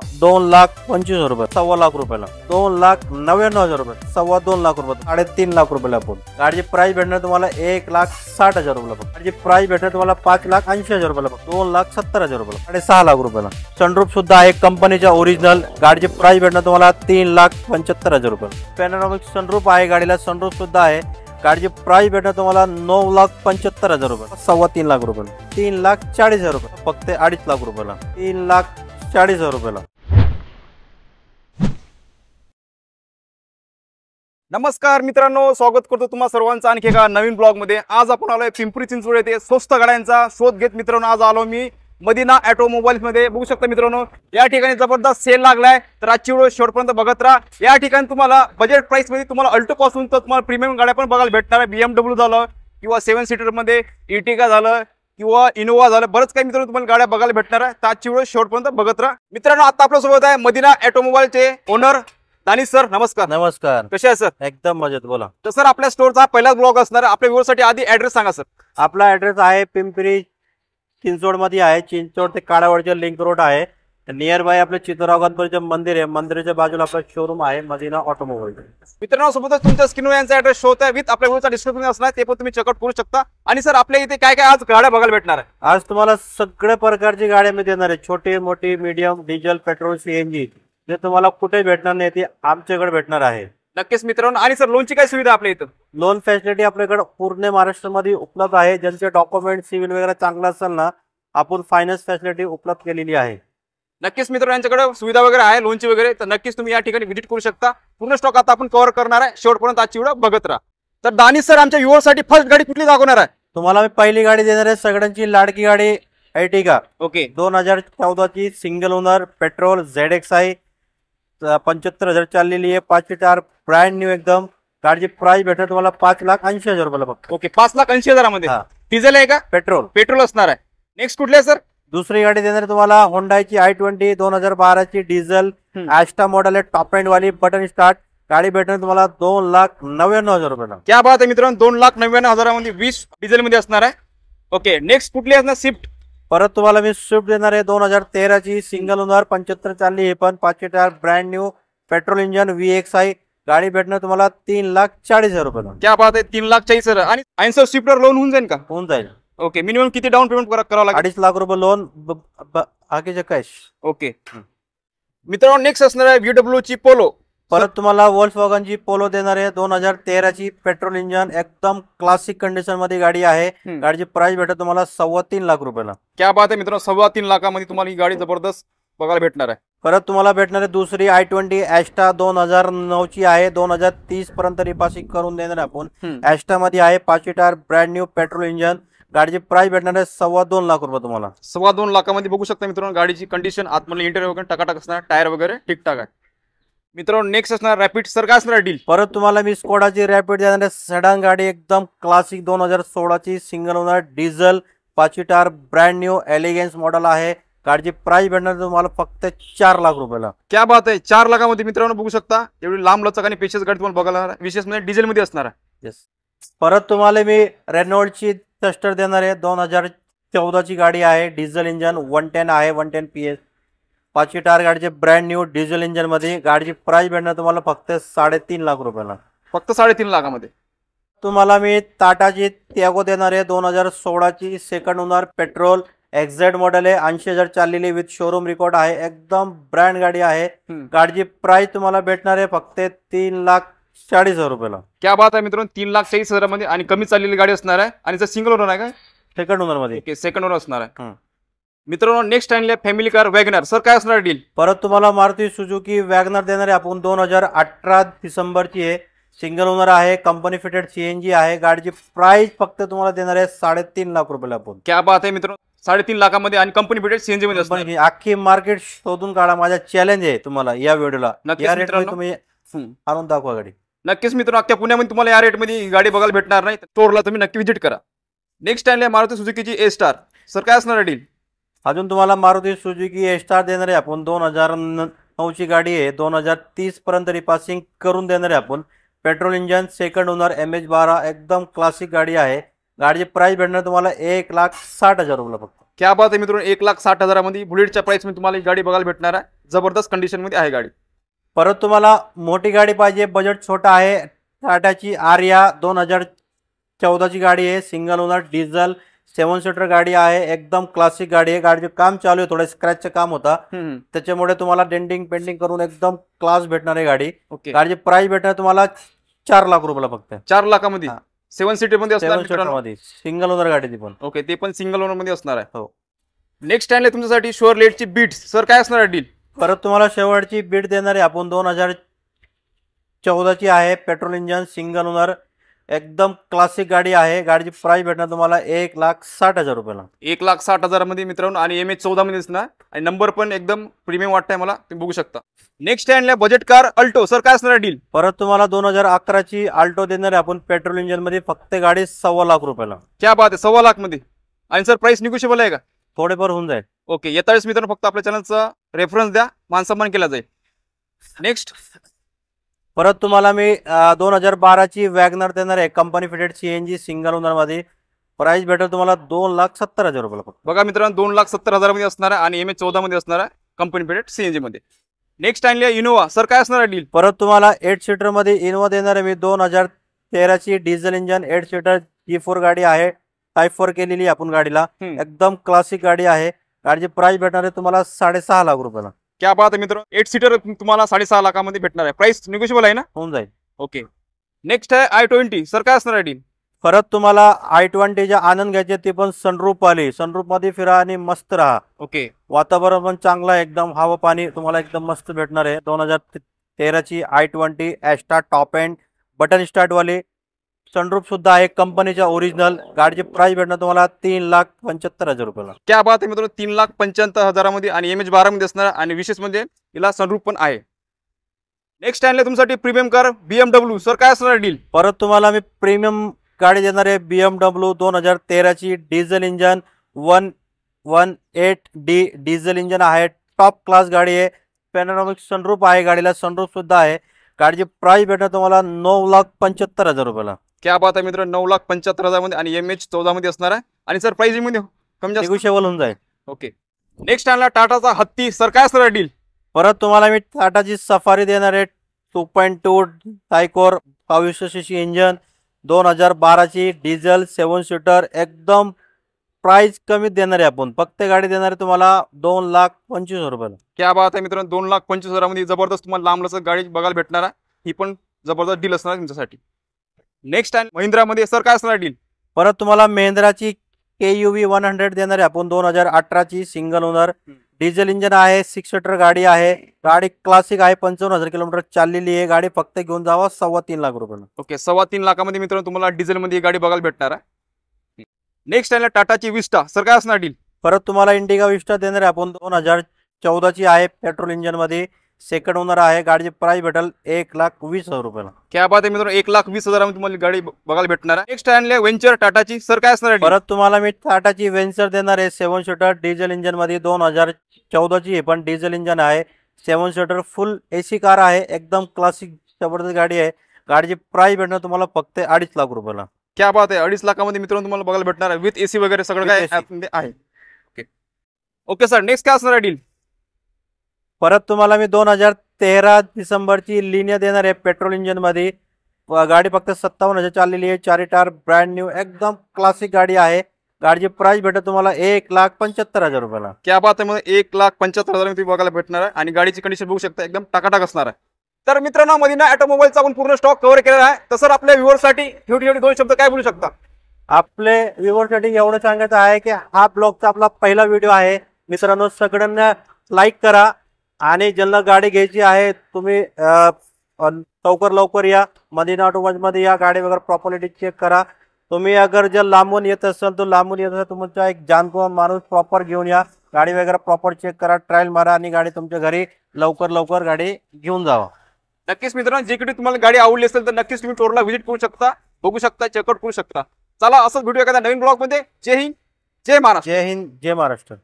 2,25,000 रुपये, 2.25 रुपयाला, 2,99,000 रुपये, 2.25 लाख रुपये, 3.5 लाख रुपयाला आपण गाडीची प्राइस भेटणार तुम्हाला 1,60,000 रुपयाला. गाडीची प्राइस भेटणार तुम्हाला 5,80,000 रुपयाला, 2,70,000 रुपयाला, 6 लाख रुपयाला. सनरूफ सुद्धा आहे कंपनीच्या ओरिजिनल. गाडीची प्राइस भेटणार तुम्हाला 3,75,000 रुपये. पॅनोरामिक सनरूफ आहे गाडीला, सनरूफ सुद्धा आहे. गाडीची प्राइस भेटणार तुम्हाला 9,75,000 रुपये, 3.25 लाख रुपये, 3,40,000 रुपये, फक्त 2.5 लाख रुपयाला, 3,40,000 रुपयाला. नमस्कार मित्रांनो, स्वागत करतो तुम्हा सर्वांचं आणखी एका नवीन ब्लॉग मध्ये. आज आपण आलोय पिंपरी चिंचवड येथे स्वस्त गाड्यांचा शोध घेत. मित्रांनो, आज आलो मी मदिना ऑटोमोबाईल्स मध्ये. बघू शकता मित्रांनो, या ठिकाणी जबरदस्त सेल लागलाय. तर आजची व्हिडिओ शेवटपर्यंत बघत राहा. या ठिकाणी तुम्हाला बजेट प्राइस मध्ये तुम्हाला अल्टो पासून तर तुम्हाला प्रीमियम गाड्या पण बघायला भेटणार आहे. BMW झालं किंवा 7 सीटर मध्ये इर्टिगा झालं किंवा इनोवा झालं, बरंच काही मित्रांनो तुम्हाला गाड्या बघायला भेटणार आहे. तर आजची व्हिडिओ शेवटपर्यंत बघत राहा. मित्रांनो, आता आपल्या सोबत आहे मदिना ऑटोमोबाईलचे ओनर दानिश सर. नमस्कार. नमस्कार. कसे आहे सर? एकदम मजेत. बोला. तर सर, आपल्या स्टोरचा पहिलाच ब्लॉग असणार. आपल्या व्ह्यूअरसाठी आधी ऍड्रेस सांगा सर. आपला ऍड्रेस आहे पिंपरी चिंचवड मध्ये आहे. चिंचवड ते काडावडच्या लिंक रोड आहे. नियर बाय आपलं चितोराव गणपतीचं मंदिर आहे. मंदिराच्या बाजूला आपला शोरूम आहे मदिना ऑटोमोबाईल. मित्रांनो, सोबतच तुमच्या स्क्रीनवर यांचा ऍड्रेस शो आहे विथ आपल्या व्हिडिओचा डिस्क्रिप्शन असणार, ते पण तुम्ही चेकआउट करू शकता. आणि सर, आपल्या इथे काय काय आज गाड्या बघायला भेटणार आहे? आज तुम्हाला सगळ्या प्रकारची गाड्या मी देणार आहे. छोटी मोठी मीडियम डिझेल पेट्रोल CNG जे तुम्हाला कुठे भेटणार नाही ते आमच्याकडे भेटणार आहे. नक्कीच मित्रांनो. आणि सर, लोनची काय सुविधा आपल्या इथं? लोन फॅसिलिटी आपल्याकडे पूर्ण महाराष्ट्रामध्ये उपलब्ध आहे. ज्यांचे डॉक्युमेंट सिव्हिल वगैरे चांगला असेल ना, आपण फायनान्स फॅसिलिटी उपलब्ध केलेली आहे. नक्कीच मित्रांनो, यांच्याकडे सुविधा वगैरे आहे लोनची वगैरे. तर नक्कीच तुम्ही या ठिकाणी व्हिजिट करू शकता. पूर्ण स्टॉक आता आपण कव्हर करणार आहे. शेवटपर्यंत आजची व्हिडिओ बघत राहा. तर दानिश सर, आमच्या व्ह्यूअरसाठी फर्स्ट गाडी कुठली दाखवणार आहे? तुम्हाला मी पहिली गाडी देणार आहे, सगळ्यांची लाडकी गाडी अर्टिगा. ओके. 2014 ची सिंगल ओनर पेट्रोल ZXi 75,000 चाललेली आहे. 5 सीटर ब्रँड न्यू एकदम. गाडीची प्राइस भेटणार तुम्हाला 5,80,000 रुपयाला फक्त. ओके. 5,80,000 मध्ये डिझेल आहे का? पेट्रोल. पेट्रोल असणार आहे. नेक्स्ट कुठले आहे सर? दुसरी गाडी देणार तुम्हाला होंडाची i20 2012 ची डिझेल ॲस्टा मॉडेल आहे. टॉप एंड वाली बटन स्टार्ट. गाडी भेटणार तुम्हाला 2,99,000 रुपयाला. क्या बात आहे मित्रांनो, 2,99,000 मध्ये 20 डिझेल मध्ये असणार आहे. ओके. नेक्स्ट कुठली असणार? स्विफ्ट. परत तुम्हाला मी स्विफ्ट देणार आहे. 2013 ची सिंगल ओनर 75 चालली आहे, पण 5 seater brand new petrol engine VXi. गाडी भेटणार तुम्हाला 3,40,000 रुपयाला. क्या बात आहे, 3,40,000. आणि सर, स्विफ्टवर लोन होऊन जाईल का? होऊन जाईल. ओके. मिनिमम किती डाऊन पेमेंट करावं लागेल? 2.5 लाख रुपये लोन, बाकीचे कॅश. ओके. मित्रांनो, नेक्स्ट असणार आहे VW ची पोलो. परत तुम्हाला Volkswagen ची पोलो देणार आहे. 2013 ची पेट्रोल इंजन एकदम क्लासिक कंडिशन मध्ये गाडी आहे. गाडीची प्राइस भेटत तुम्हाला 3.25 लाख रुपयाला. क्या बात आहे मित्रांनो, 3.25 लाखामध्ये तुम्हाला ही गाडी जबरदस्त बघायला भेटणार आहे. परत तुम्हाला भेटणार आहे दुसरी i20 ॲस्टा 2009 ची आहे. 2030 पर्यंत रिपासिंग करून देणार आहे आपण. ॲस्टा मध्ये आहे, 5 seater brand new petrol engine. गाडीची प्राइस भेटणार आहे 2.25 लाख रुपये तुम्हाला. 2.25 लाखामध्ये बघू शकता मित्रांनो, गाडीची कंडिशन आतमध्ये इंटेरियर वगैरे टकाटक असणार, टायर वगैरे ठीकठाक आहे. मित्रांनो, नेक्स्ट असणार रॅपिड. सर, काय असणार डील? परत तुम्हाला मी स्कोडाची रॅपिड देणार आहे. सेडान गाडी एकदम क्लासिक 2016 ची single owner diesel 5 seater brand new elegance model आहे. गाडीची प्राइस भेटणार तुम्हाला फक्त 4 लाख रुपयाला. क्या बात आहे, 4 लाखामध्ये मित्रांनो बघू शकता. एवढी लांब लचक आणि पेशस गाडी तुम्हाला बघायला, विशेष म्हणजे डिझेल मध्ये असणार आहे. येस. परत तुम्हाला मी रेनॉल्डची टस्टर देणार आहे. 2014 ची गाडी आहे. डिझेल इंजन 110 आहे, 110 PS. 5 सीटर गाडीचे ब्रँड न्यू डिझेल इंजन मध्ये. गाडीची प्राइस भेटणार तुम्हाला फक्त 3.5 लाख रुपयाला. फक्त 3.5 लाखामध्ये. तुम्हाला मी टाटाची त्यागो देणार आहे. 2016 ची second owner petrol exact model आहे. 80,000 चाललेली विथ शोरूम रेकॉर्ड आहे. एकदम ब्रँड गाडी आहे. गाडीची प्राइस तुम्हाला भेटणार आहे फक्त 3,40,000 रुपयाला. क्या बात आहे मित्रांनो, 3,40,000 मध्ये आणि कमी चाललेली गाडी असणार आहे. आणि जर सिंगल ओनर आहे का? सेकंड ओनर मध्ये. ओके, सेकंड ओनर असणार आहे. मित्रांनो, नेक्स्ट आणले फॅमिली कार वॅगनर. सर, काय असणार डील? परत तुम्हाला मारुती सुझुकी वॅगनर देणार आहे आपण. 2018 डिसेंबरची आहे. सिंगल ओनर आहे. कंपनी फिटेड CNG आहे. गाडीची प्राइस फक्त तुम्हाला देणार आहे 3.5 लाख रुपयाला आपण. क्या बात आहे मित्रांनो, 3.5 लाखामध्ये आणि कंपनी फिटेड CNG मध्ये असणार. अख्खी मार्केट शोधून काढा. माझा चॅलेंज आहे तुम्हाला या व्हिडिओला. या रेट मध्ये तुम्ही आणून दाखवा गाडी. नक्कीच मित्रांनो, अख्ख्या पुण्यामध्ये तुम्हाला या रेट मध्ये गाडी बघायला भेटणार नाही. स्टोरला तुम्ही नक्की व्हिजिट करा. नेक्स्ट आणले मारुती सुझुकीची A-स्टार. सर, काय असणार डील? अजून तुम्हाला मारुती सुझुकी A-स्टार देणार आहे आपण. 2009 ची गाडी आहे. 2030 पर्यंत रिपासिंग करून देणार आहे आपण. Petrol engine second owner MH12 एकदम क्लासिक गाडी आहे. गाडीची प्राइस भेटणार तुम्हाला 1,60,000 रुपयाला फक्त. क्या बात आहे मित्रांनो, 1,60,000 मध्ये बुलेटच्या प्राइस मध्ये तुम्हाला ही गाडी बघायला भेटणार आहे. जबरदस्त कंडिशन मध्ये आहे गाडी. परत तुम्हाला मोठी गाडी पाहिजे, बजेट छोटा आहे, टाटाची आर्या 2014ची गाडी आहे, सिंगल ओनर डिझेल 7 सीटर गाडी आहे, एकदम क्लासिक गाडी आहे. गाडीचे काम चालू आहे, थोडं स्क्रॅचचं काम होता, त्याच्यामुळे तुम्हाला डेंटिंग पेंटिंग करून एकदम क्लास भेटणार आहे गाडी. ओके, गाडीची प्राइस भेटणार तुम्हाला 4 लाख रुपयाला फक्त. 4 लाखामध्ये 7 सीटर मध्ये असणार 7 सीटर मध्ये सिंगल ओनर गाडी ती पण. ओके, ते पण सिंगल ओनर मध्ये असणार आहे. हो. नेक्स्ट आहे तुमच्यासाठी शुअरलेटची बीट्स. सर काय असणार आहे डील? परत तुम्हाला शेवटची बीट देणार आहे आपण 2014ची आहे, पेट्रोल इंजन सिंगल ओनर, एकदम क्लासिक गाडी आहे. गाडीची प्राइस भेटणार तुम्हाला 1,60,000 रुपयाला. 1,60,000 मध्ये मित्रांनो, आणि MH14 मध्ये असणार, आणि नंबर पण एकदम प्रीमियम वाटतंय मला, तुम्ही बघू शकता. नेक्स्ट आहे बजेट कार अल्टो. सर काय असणार आहे डील? परत तुम्हाला 2011ची अल्टो देणार आहे आपण, पेट्रोल इंजन मध्ये, फक्त गाडी 1.25 लाख रुपयाला. क्या बात आहे, 1.25 लाख मध्ये. आणि सर प्राइस निगोशिएबल आहे का? थोडेफार होऊन जाईल. ओके, येता वेळेस मित्रांनो फक्त आपल्या चॅनलचा रेफरन्स द्या, मानसन्मान केला जाईल. नेक्स्ट परत तुम्हाला मी 2012ची वॅगनर देणार आहे, company fitted CNG single owner मध्ये. प्राइस भेटेल तुम्हाला 2,70,000 रुपयाला फक्त. बघा मित्रांनो, 2,70,000 मध्ये असणार आहे, आणि MH14 मध्ये असणार आहे, कंपनी फिटेड CNG मध्ये. नेक्स्ट आहे इनोवा. सर काय असणार आहे डील? परत तुम्हाला 8 सीटर मध्ये इनोवा देणार आहे मी, 2013ची डिझेल इंजन 8 सीटर G4 गाडी आहे, टाइप 4 केलेली आपण गाडीला, एकदम क्लासिक गाडी आहे. गाडीची प्राइस भेटणार आहे तुम्हाला 6.5 लाख रुपयाला. क्या बात आहे मित्रांनो, 8 सीटर तुम्हाला 6.5 लाखामध्ये भेटणार आहे. प्राइस निगोशिएबल आहे ना? होऊन जाईल. ओके, नेक्स्ट आहे i20. सर काय असणार आहे डील? परत तुम्हाला i20चा आनंद घ्यायचे, ते पण सनरूफ आली, सनरूफ मध्ये फिरा आणि मस्त राहा. ओके, वातावरण पण चांगलं आहे, एकदम हवा पाणी तुम्हाला एकदम मस्त भेटणार आहे. 2013ची i20 Asta top end button start वाली, सनरूफ सुद्धा आहे कंपनीच्या ओरिजिनल. गाडीची प्राइस भेटणार तुम्हाला 3,75,000 रुपयाला. क्या बात आहे मित्रांनो, 3,75,000 मध्ये, आणि MH12 मध्ये असणार, आणि विशेष म्हणजे हिला सनरूफ पण आहे. नेक्स्ट आहे तुमच्यासाठी प्रीमियम कार BMW. सर काय असणार डील? परत तुम्हाला मी प्रीमियम गाडी देणार आहे, BMW 2013ची diesel engine 118D diesel engine आहे, टॉप क्लास गाडी आहे. पॅनोरामिक सनरूफ आहे गाडीला, सनरूफ सुद्धा आहे. गाडीची प्राइस भेटणार तुम्हाला 9,75,000 रुपयाला. क्या बात आहे मित्रांनो, 9,75,000 मध्ये, आणि MH14 मध्ये असणार आहे, आणि सर प्राइसिंग मध्ये कमी जास्त निगोशिएबल होऊन जाईल. ओके, नेक्स्ट आणला टाटाचा हत्ती. सर काय असणार डील? परत तुम्हाला मी टाटाची सफारी देणार आहे, 2.2 टायकोर 2200cc इंजन, 2012ची डिझेल 7 सीटर, एकदम प्राइस कमी देणार आहे आपण, फक्त गाडी देणार आहे तुम्हाला 2,25,000 रुपयाला. क्या बात आहे मित्रांनो, 2,25,000 मध्ये जबरदस्त तुम्हाला लांबलचक गाडी बघायला भेटणार आहे. ही पण जबरदस्त डील असणार तुमच्यासाठी. नेक्स्ट आहे महिंद्रामध्ये. सर काय असणार डील? परत तुम्हाला महिंद्राची KUV 100 देणार आहे आपण, 2018ची सिंगल ओनर, डिझेल इंजन आहे, 6 सीटर गाडी आहे. गाडी क्लासिक आहे, 55,000 किलोमीटर चाललेली आहे. गाडी फक्त घेऊन जावा 3.25 लाख रुपयाला. ओके, 3.25 लाखामध्ये मित्रांनो तुम्हाला डिझेल मध्ये गाडी बघायला भेटणार आहे. नेक्स्ट आहे टाटाची विस्टा. सर काय असणार डील? परत तुम्हाला इंडिका विस्टा देणार आहे आपण, 2014ची आहे, पेट्रोल इंजन मध्ये, सेकंड ओनर आहे. गाडीची प्राइस भेटेल 1,20,000 रुपयाला. क्या बात आहे मित्रांनो, 1,20,000 मध्ये तुम्हाला गाडी बघायला भेटणार आहे. नेक्स्ट आहे वेंचर टाटाची. सर काय असणार? परत तुम्हाला मी टाटाची वेंचर देणार आहे, 7 सीटर डिझेल इंजन मध्ये, 2014ची पण डिझेल इंजन आहे, 7 सीटर फुल AC कार आहे, एकदम क्लासिक जबरदस्त गाडी आहे. गाडीची प्राइस भेटणार तुम्हाला फक्त 2.5 लाख रुपयाला. क्या बात आहे, 2.5 लाखामध्ये मित्रांनो तुम्हाला बघायला भेटणार आहे, विथ AC वगैरे सगळं काय आहे. ओके, ओके सर, नेक्स्ट काय असणार आहे डील? परत तुम्हाला मी 2013 डिसेंबरची लिनिया देणार आहे, पेट्रोल इंजन मध्ये. गाडी फक्त 57,000 चाललेली आहे, 4 टायर ब्रँड न्यू, एकदम क्लासिक गाडी आहे. गाडीची प्राइस भेटेल तुम्हाला 1,75,000 रुपयाला. क्या बात आहे, म्हणजे 1,75,000 तुम्ही बघायला भेटणार आहे, आणि गाडीची कंडिशन बघू शकता, एकदम टाकाटाक असणार आहे. तर मित्रांनो, मदीना ऑटोमोबाईलचा आपण पूर्ण स्टॉक कव्हर केलेला आहे. तर सर आपल्या व्ह्युअर्ससाठी शेवटी 2 शब्द काय बोलू शकता? आपले व्ह्युअर्ससाठी एवढं सांगायचं आहे की हा ब्लॉगचा आपला पहिला व्हिडिओ आहे. मित्रांनो, सगळ्यांना लाईक करा, आणि ज्यांना गाडी घ्यायची आहे तुम्ही लवकर या, मदीना ऑटोमोबाईलमध्ये या, गाडी वगैरे प्रॉपर्टी चेक करा. तुम्ही अगर जर लांबून येत असाल तर लांबून येत असेल तुमचा एक जानतो माणूस प्रॉपर घेऊन या, गाडी वगैरे प्रॉपर चेक करा, ट्रायल मारा, आणि गाडी तुमच्या घरी लवकर गाडी घेऊन जावा. नक्कीच मित्रांनो, जे काही तुम्हाला गाडी आवडली असेल तर नक्कीच तुम्ही स्टोरला व्हिजिट करू शकता, बघू शकता, चेकआउट करू शकता. चला, असंच व्हिडिओ एखाद्या नवीन ब्लॉग मध्ये. जय हिंद, जय महाराष्ट्र. जय हिंद, जय महाराष्ट्र.